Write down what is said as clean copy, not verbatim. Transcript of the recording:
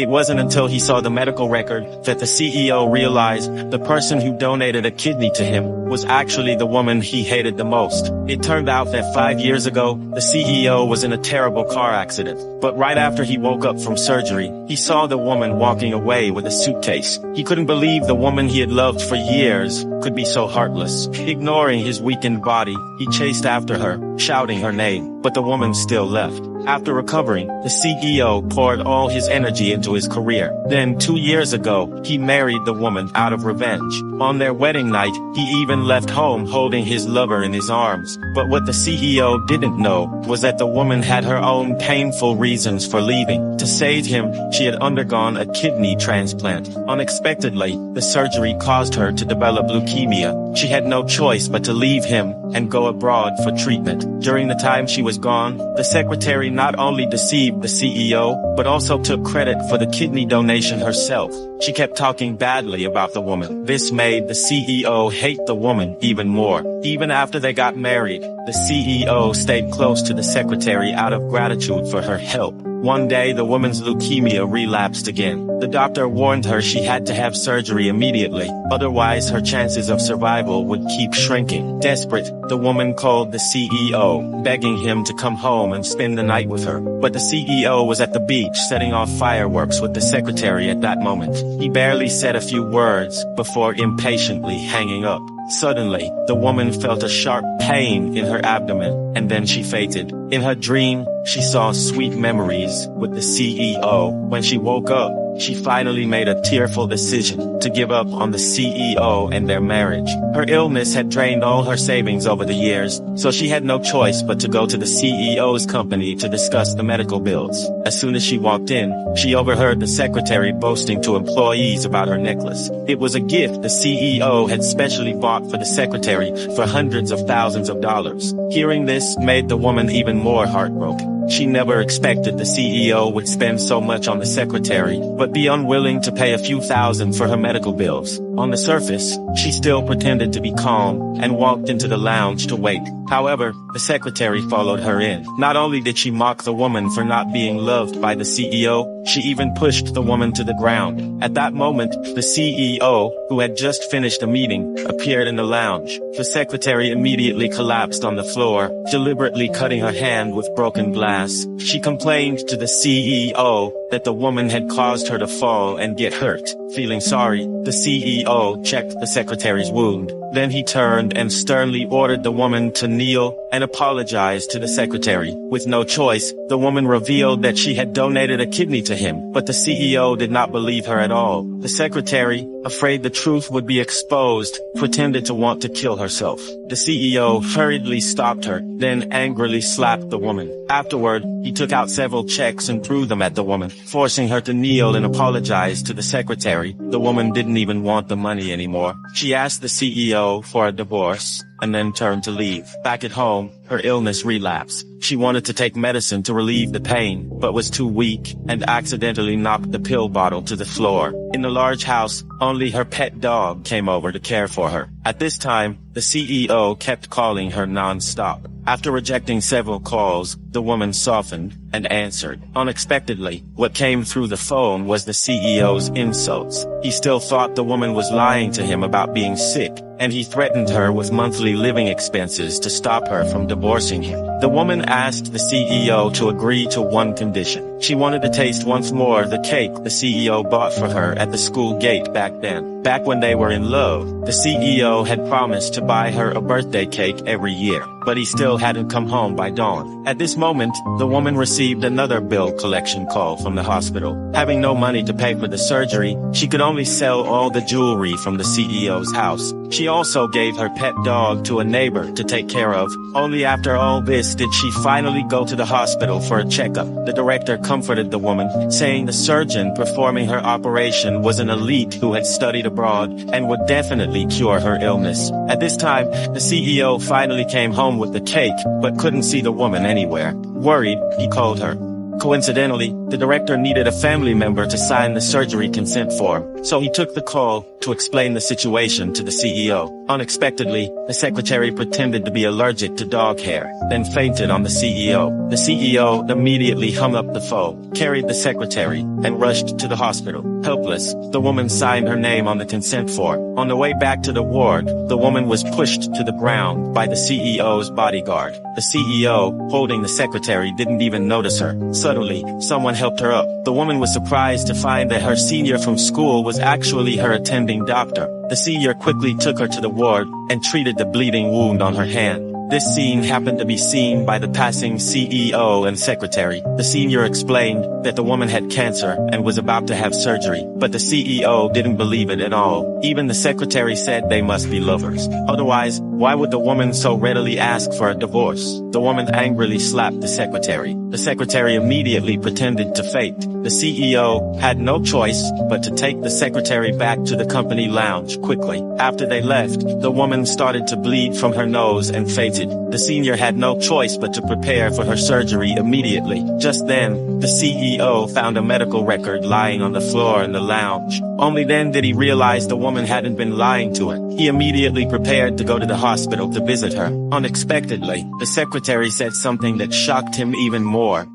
It wasn't until he saw the medical record that the CEO realized the person who donated a kidney to him was actually the woman he hated the most. It turned out that 5 years ago, the CEO was in a terrible car accident. But right after he woke up from surgery, he saw the woman walking away with a suitcase. He couldn't believe the woman he had loved for years could be so heartless. Ignoring his weakened body, he chased after her, shouting her name, but the woman still left. After recovering, the CEO poured all his energy into his career. Then 2 years ago, he married the woman out of revenge. On their wedding night, he even left home holding his lover in his arms. But what the CEO didn't know was that the woman had her own painful reasons for leaving. To save him, she had undergone a kidney transplant. Unexpectedly, the surgery caused her to develop leukemia. She had no choice but to leave him and go abroad for treatment. During the time she was gone, the secretary not only deceived the CEO, but also took credit for the kidney donation herself. She kept talking badly about the woman. This made the CEO hate the woman even more. Even after they got married, the CEO stayed close to the secretary out of gratitude for her help. One day, the woman's leukemia relapsed again. The doctor warned her she had to have surgery immediately, otherwise her chances of survival would keep shrinking. Desperate, the woman called the CEO, begging him to come home and spend the night with her. But the CEO was at the beach setting off fireworks with the secretary at that moment. He barely said a few words before impatiently hanging up. Suddenly, the woman felt a sharp pain in her abdomen, and then she fainted. In her dream, she saw sweet memories with the CEO. When she woke up, she finally made a tearful decision to give up on the CEO and their marriage. Her illness had drained all her savings over the years, so she had no choice but to go to the CEO's company to discuss the medical bills. As soon as she walked in, she overheard the secretary boasting to employees about her necklace. It was a gift the CEO had specially bought for the secretary for hundreds of thousands of dollars. Hearing this made the woman even more heartbroken. She never expected the CEO would spend so much on the secretary, but be unwilling to pay a few thousand for her medical bills. On the surface, she still pretended to be calm and walked into the lounge to wait. However, the secretary followed her in. Not only did she mock the woman for not being loved by the CEO, she even pushed the woman to the ground. At that moment, the CEO, who had just finished a meeting, appeared in the lounge. The secretary immediately collapsed on the floor, deliberately cutting her hand with broken glass. She complained to the CEO that the woman had caused her to fall and get hurt. Feeling sorry, the CEO checked the secretary's wound. Then he turned and sternly ordered the woman to kneel and apologize to the secretary. With no choice, the woman revealed that she had donated a kidney to him, but the CEO did not believe her at all. The secretary, afraid the truth would be exposed, pretended to want to kill herself. The CEO hurriedly stopped her, then angrily slapped the woman. Afterward, he took out several checks and threw them at the woman, forcing her to kneel and apologize to the secretary. The woman didn't even want the money anymore. She asked the CEO for a divorce and then turned to leave. Back at home, her illness relapsed. She wanted to take medicine to relieve the pain, but was too weak and accidentally knocked the pill bottle to the floor. In the large house, only her pet dog came over to care for her. At this time, the CEO kept calling her non-stop. After rejecting several calls, the woman softened and answered. Unexpectedly, what came through the phone was the CEO's insults. He still thought the woman was lying to him about being sick, and he threatened her with monthly living expenses to stop her from divorcing him. The woman asked the CEO to agree to one condition. She wanted to taste once more the cake the CEO bought for her at the school gate back then. Back when they were in love, the CEO had promised to buy her a birthday cake every year, but he still hadn't come home by dawn. At this moment, the woman received another bill collection call from the hospital. Having no money to pay for the surgery, she could only sell all the jewelry from the CEO's house. She also gave her pet dog to a neighbor to take care of. Only after all this did she finally go to the hospital for a checkup. The director comforted the woman, saying the surgeon performing her operation was an elite who had studied abroad and would definitely cure her illness. At this time, the CEO finally came home with the cake, but couldn't see the woman anywhere. Worried, he called her. Coincidentally, the director needed a family member to sign the surgery consent form. So he took the call to explain the situation to the CEO. Unexpectedly, the secretary pretended to be allergic to dog hair, then fainted on the CEO. The CEO immediately hung up the phone, carried the secretary, and rushed to the hospital. Helpless, the woman signed her name on the consent form. On the way back to the ward, the woman was pushed to the ground by the CEO's bodyguard. The CEO, holding the secretary, didn't even notice her. Suddenly, someone helped her up. The woman was surprised to find that her senior from school was actually her attending doctor. The senior quickly took her to the ward and treated the bleeding wound on her hand. This scene happened to be seen by the passing CEO and secretary. The senior explained that the woman had cancer and was about to have surgery, but the CEO didn't believe it at all. Even the secretary said they must be lovers. Otherwise, why would the woman so readily ask for a divorce? The woman angrily slapped the secretary. The secretary immediately pretended to faint. The CEO had no choice but to take the secretary back to the company lounge quickly. After they left, the woman started to bleed from her nose and fainted. The senior had no choice but to prepare for her surgery immediately. Just then, the CEO found a medical record lying on the floor in the lounge. Only then did he realize the woman hadn't been lying to him. He immediately prepared to go to the hospital to visit her. Unexpectedly, the secretary said something that shocked him even more.